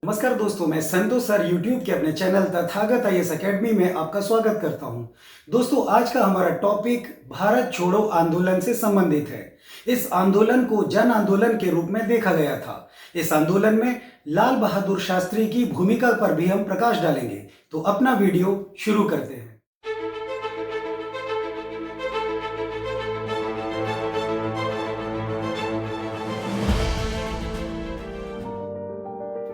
नमस्कार दोस्तों, मैं संतोष सर यूट्यूब के अपने चैनल तथागत आईएएस एकेडमी में आपका स्वागत करता हूं। दोस्तों, आज का हमारा टॉपिक भारत छोड़ो आंदोलन से संबंधित है। इस आंदोलन को जन आंदोलन के रूप में देखा गया था। इस आंदोलन में लाल बहादुर शास्त्री की भूमिका पर भी हम प्रकाश डालेंगे। तो अपना वीडियो शुरू करते हैं।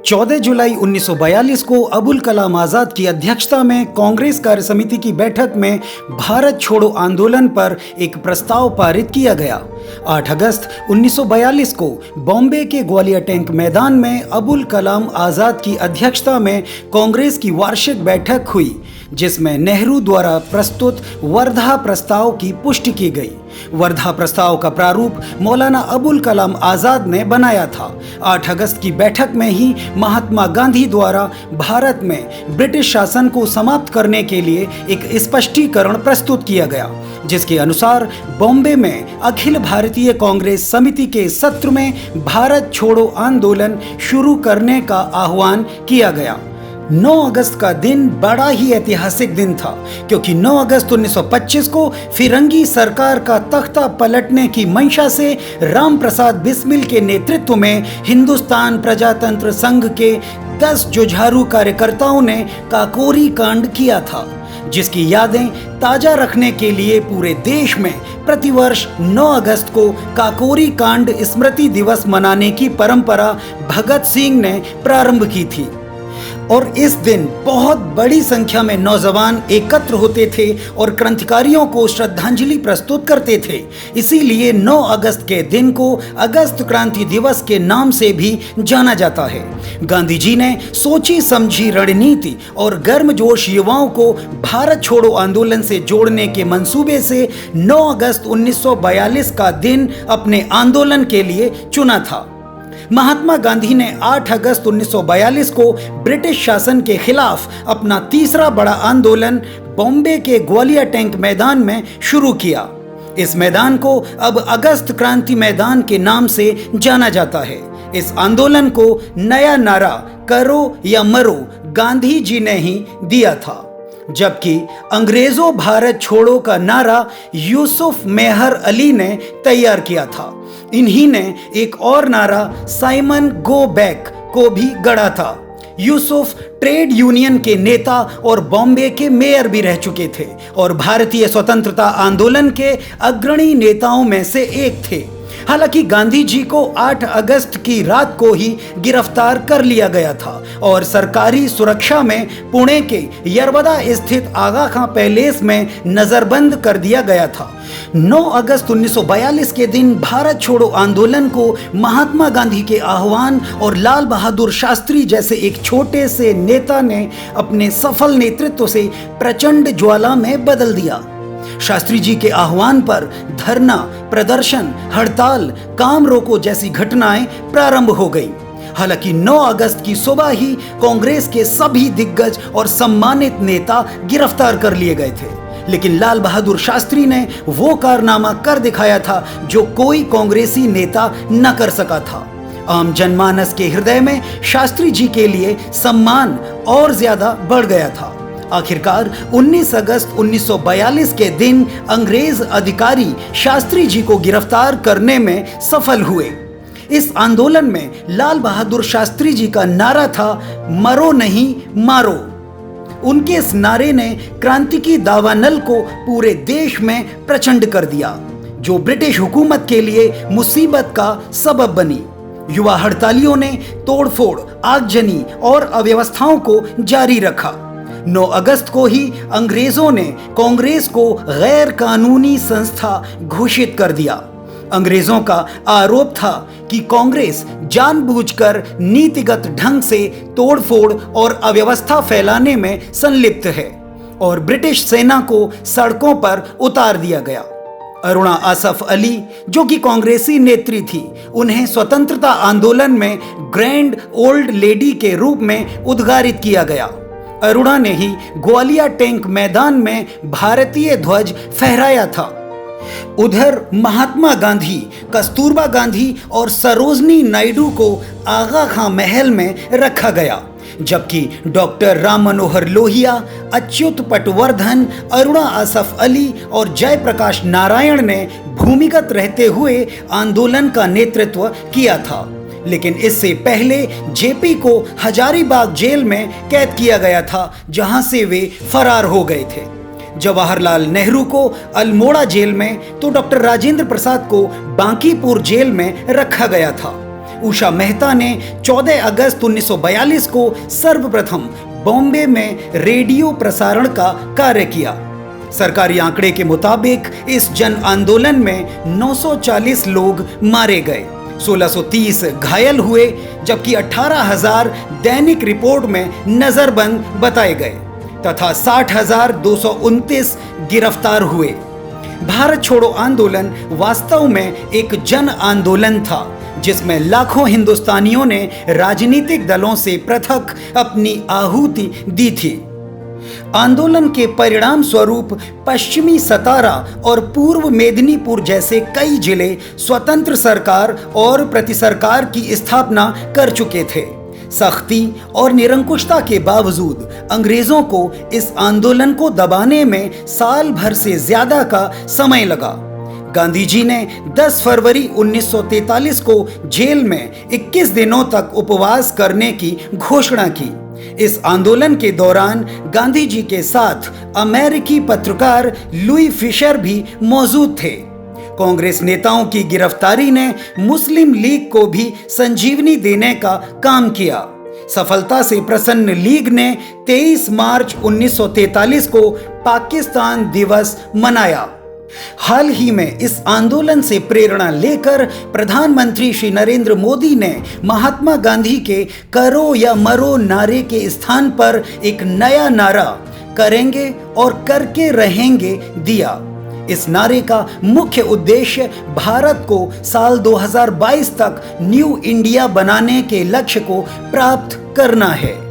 14 जुलाई 1942 को अबुल कलाम आज़ाद की अध्यक्षता में कांग्रेस कार्य समिति की बैठक में भारत छोड़ो आंदोलन पर एक प्रस्ताव पारित किया गया। 8 अगस्त 1942 को बॉम्बे के ग्वालियर टैंक मैदान में अबुल कलाम आज़ाद की अध्यक्षता में कांग्रेस की वार्षिक बैठक हुई, जिसमें नेहरू द्वारा प्रस्तुत वर्धा प्रस्ताव की पुष्टि की गई। वर्धा प्रस्ताव का प्रारूप मौलाना अबुल कलाम आज़ाद ने बनाया था। 8 अगस्त की बैठक में ही महात्मा गांधी द्वारा भारत में ब्रिटिश शासन को समाप्त करने के लिए एक स्पष्टीकरण प्रस्तुत किया गया, जिसके अनुसार बॉम्बे में अखिल भारतीय कांग्रेस समिति के सत्र में भारत छोड़ो आंदोलन शुरू करने का आह्वान किया गया। 9 अगस्त का दिन बड़ा ही ऐतिहासिक दिन था, क्योंकि 9 अगस्त 1925 को फिरंगी सरकार का तख्ता पलटने की मंशा से राम प्रसाद बिस्मिल के नेतृत्व में हिंदुस्तान प्रजातंत्र संघ के 10 जुझारू कार्यकर्ताओं ने काकोरी कांड किया था, जिसकी यादें ताजा रखने के लिए पूरे देश में प्रतिवर्ष 9 अगस्त को काकोरी कांड स्मृति दिवस मनाने की परंपरा भगत सिंह ने प्रारंभ की थी। और इस दिन बहुत बड़ी संख्या में नौजवान एकत्र होते थे और क्रांतिकारियों को श्रद्धांजलि प्रस्तुत करते थे। इसीलिए 9 अगस्त के दिन को अगस्त क्रांति दिवस के नाम से भी जाना जाता है। गांधी जी ने सोची समझी रणनीति और गर्मजोश युवाओं को भारत छोड़ो आंदोलन से जोड़ने के मंसूबे से 9 अगस्त 1942 का दिन अपने आंदोलन के लिए चुना था। महात्मा गांधी ने 8 अगस्त 1942 को ब्रिटिश शासन के खिलाफ अपना तीसरा बड़ा आंदोलन बॉम्बे के ग्वालियर टैंक मैदान में शुरू किया। इस मैदान को अब अगस्त क्रांति मैदान के नाम से जाना जाता है। इस आंदोलन को नया नारा करो या मरो गांधी जी ने ही दिया था, जबकि अंग्रेजों भारत छोड़ो का नारा यूसुफ मेहर अली ने तैयार किया था। इन्हीं ने एक और नारा साइमन गो बैक को भी गढ़ा था। यूसुफ ट्रेड यूनियन के नेता और बॉम्बे के मेयर भी रह चुके थे और भारतीय स्वतंत्रता आंदोलन के अग्रणी नेताओं में से एक थे। हालांकि गांधी जी को 8 अगस्त की रात को ही गिरफ्तार कर लिया गया था और सरकारी सुरक्षा में पुणे के यरवदा स्थित आगा खां पैलेस में नजरबंद कर दिया गया था। 9 अगस्त 1942 के दिन भारत छोड़ो आंदोलन को महात्मा गांधी के आह्वान और लाल बहादुर शास्त्री जैसे एक छोटे से नेता ने अपने सफल नेतृत्व से प्रचंड ज्वाला में बदल दिया। शास्त्री जी के आह्वान पर धरना, प्रदर्शन, हड़ताल, काम रोको जैसी घटनाएं प्रारंभ हो गई। हालांकि 9 अगस्त की सुबह ही कांग्रेस के सभी दिग्गज और सम्मानित नेता गिरफ्तार कर लिए गए थे, लेकिन लाल बहादुर शास्त्री ने वो कारनामा कर दिखाया था जो कोई कांग्रेसी नेता न कर सका था। आम जनमानस के हृदय में शास्त्री जी के लिए सम्मान और ज्यादा बढ़ गया था। आखिरकार 19 अगस्त 1942 के दिन अंग्रेज अधिकारी शास्त्री जी को गिरफ्तार करने में सफल हुए। इस आंदोलन में लाल बहादुर शास्त्री जी का नारा था मरो नहीं मारो। उनके इस नारे ने क्रांति की दावानल को पूरे देश में प्रचंड कर दिया, जो ब्रिटिश हुकूमत के लिए मुसीबत का सबब बनी। युवा हड़तालियों ने तोड़फोड़, आगजनी और अव्यवस्थाओं को जारी रखा। 9 अगस्त को ही अंग्रेजों ने कांग्रेस को गैर कानूनी संस्था घोषित कर दिया। अंग्रेजों का आरोप था कि कांग्रेस जानबूझकर नीतिगत ढंग से तोड़फोड़ और अव्यवस्था फैलाने में संलिप्त है और ब्रिटिश सेना को सड़कों पर उतार दिया गया। अरुणा आसफ अली, जो कि कांग्रेसी नेत्री थी, उन्हें स्वतंत्रता आंदोलन में ग्रैंड ओल्ड लेडी के रूप में उद्गारित किया गया। अरुणा ने ही ग्वालियर टैंक मैदान में भारतीय ध्वज फहराया था। उधर महात्मा गांधी, कस्तूरबा गांधी और सरोजनी नायडू को आगा खां महल में रखा गया, जबकि डॉक्टर राम मनोहर लोहिया, अच्युत पटवर्धन, अरुणा असफ अली और जयप्रकाश नारायण ने भूमिगत रहते हुए आंदोलन का नेतृत्व किया था। लेकिन इससे पहले जेपी को हजारीबाग जेल में कैद किया गया था, जहां से वे फरार हो गए थे। जवाहरलाल नेहरू को अल्मोड़ा जेल में तो डॉक्टर राजेंद्र प्रसाद को बांकीपुर जेल में रखा गया था। उषा मेहता ने 14 अगस्त 1942 को सर्वप्रथम बॉम्बे में रेडियो प्रसारण का कार्य किया। सरकारी आंकड़े के मुताबिक इस जन आंदोलन में 940 लोग मारे गए, 1630 घायल हुए, जबकि 18,000 दैनिक रिपोर्ट में नजरबंद बताए गए तथा 60,229 गिरफ्तार हुए। भारत छोड़ो आंदोलन वास्तव में एक जन आंदोलन था, जिसमें लाखों हिंदुस्तानियों ने राजनीतिक दलों से पृथक अपनी आहुति दी थी। आंदोलन के परिणाम स्वरूप पश्चिमी सतारा और पूर्व मेदिनीपुर जैसे कई जिले स्वतंत्र सरकार और प्रति सरकार की स्थापना कर चुके थे। सख्ती और निरंकुशता के बावजूद अंग्रेजों को इस आंदोलन को दबाने में साल भर से ज्यादा का समय लगा। गांधी जी ने 10 फरवरी 1943 को जेल में 21 दिनों तक उपवास करने की घोषणा की। इस आंदोलन के दौरान गांधी जी के साथ अमेरिकी पत्रकार लुई फिशर भी मौजूद थे। कांग्रेस नेताओं की गिरफ्तारी ने मुस्लिम लीग को भी संजीवनी देने का काम किया। सफलता से प्रसन्न लीग ने 23 मार्च 1943 को पाकिस्तान दिवस मनाया। हाल ही में इस आंदोलन से प्रेरणा लेकर प्रधानमंत्री श्री नरेंद्र मोदी ने महात्मा गांधी के करो या मरो नारे के स्थान पर एक नया नारा करेंगे और करके रहेंगे दिया। इस नारे का मुख्य उद्देश्य भारत को साल 2022 तक न्यू इंडिया बनाने के लक्ष्य को प्राप्त करना है।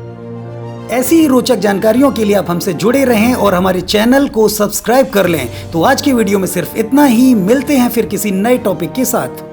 ऐसी ही रोचक जानकारियों के लिए आप हमसे जुड़े रहें और हमारे चैनल को सब्सक्राइब कर लें। तो आज की वीडियो में सिर्फ इतना ही। मिलते हैं फिर किसी नए टॉपिक के साथ।